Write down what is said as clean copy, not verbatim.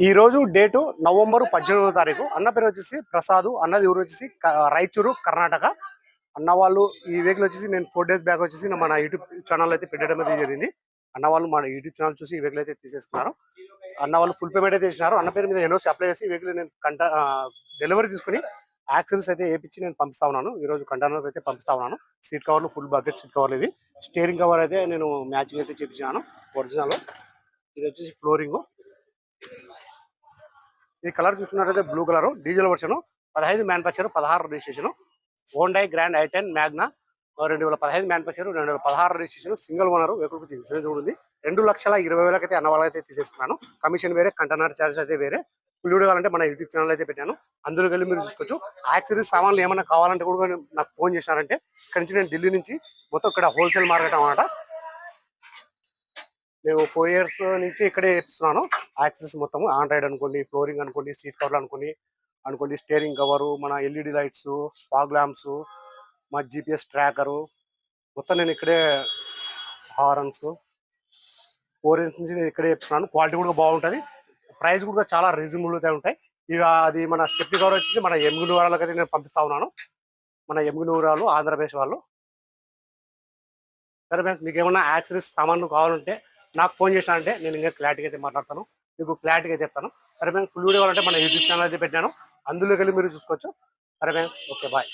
ఈ రోజు date November 18వ తారీఖు. అన్న పేరు వచ్చేసి ప్రసాద్, అన్నది ఊరు వచ్చేసి రాయచూరు కర్ణాటక. అన్న వాళ్ళు ఈ వెహికల్ వచ్చేసి నేను 4 days బ్యాక్ వచ్చేసి మన యూట్యూబ్ ఛానల్ అయితే పెట్టడం అయితే జరిగింది. అన్న వాళ్ళు మన యూట్యూబ్ ఛానల్ చూసి ఈ వెహికల్ అయితే తీసేసుకున్నారు. అన్న వాళ్ళు ఫుల్ పేమెంట్ అయితే చేసినారు. అన్న పేరు మీద ఎన్ఓసి అప్లై చేసి వెహికల్ నేను డెలివరీ తీసుకుని యాక్సిల్స్ అయితే వేయించి నేను పంపిస్తా ఉన్నాను. ఈ రోజు కంటైనర్ అయితే పంపిస్తా ఉన్నాను. సీట్ కవర్లు ఫుల్ బకెట్ సీట్ కవర్లు ఇవి. స్టీరింగ్ కవర్ అయితే నేను మ్యాచింగ్ అయితే చేయించాను ఒరిజినల్. ఇది వచ్చేసి ఫ్లోరింగ్. ఈ కలర్ చూసుకున్నట్లయితే blue colour, diesel version, 15 manufacture, 16 registration. Honda grand i10 Magna 2015 manufacture, 2016 registration. Single owner. Vehicle insurance కూడా ఉంది. 2,20,000 అయితే అన్న వాళ్ళైతే తీసేస్తున్నాను. కమిషన్ వేరే, కంటైనర్ చార్జెస్ అయితే వేరే. ఫుల్ వీడియో కావాలంటే మన యూట్యూబ్ ఛానల్ అయితే పెట్టాను, అందులోకి వెళ్ళి మీరు చూసుకోవచ్చు. యాక్సరీస్ సామాన్లు ఏమైనా కావాలంటే కూడా నాకు ఫోన్ చేసినారంటే ఇక్కడ నుంచి నేను ఢిల్లీ నుంచి మొత్తం ఇక్కడ హోల్సేల్ మార్కెట్ అన్నమాట. నేను 4 years నుంచి ఇక్కడే చేపిస్తున్నాను. యాక్సెస్ మొత్తం ఆండ్రాయిడ్ అనుకోండి, ఫ్లోరింగ్ అనుకోండి, సీట్ కవర్లు అనుకోండి, స్టీరింగ్ కవరు, మన ఎల్ఈడి లైట్స్, ఫాగ్ ల్యాంప్స్, మా జిపిఎస్ ట్రాకరు మొత్తం నేను ఇక్కడే. హారన్స్ 4 years నుంచి నేను ఇక్కడే చేపిస్తున్నాను. క్వాలిటీ కూడా బాగుంటుంది, ప్రైస్ కూడా చాలా రీజనబుల్గా ఉంటాయి. ఇక అది మన స్టెప్ని కవర్ వచ్చేసి మన ఎమ్మిగనూరాలకు అయితే నేను పంపిస్తా ఉన్నాను. మన ఎమ్మిగనూరాలు ఆంధ్రప్రదేశ్ వాళ్ళు. సరే ఫ్రెండ్స్, మీకు ఏమన్నా యాక్సరీస్ సామాన్లు కావాలంటే నాకు ఫోన్ చేసినారంటే నేను ఇంకా క్లారిటీగా అయితే మాట్లాడతాను, మీకు క్లారిటీగా అయితే చెప్తాను. సరే ఫ్రెండ్స్, ఫుల్ వీడియో కావాలంటే మన యూట్యూబ్ ఛానల్ అయితే పెట్టాను, అందులోకి వెళ్ళి మీరు చూసుకోవచ్చు. సరే ఫ్రెండ్స్, ఓకే బాయ్.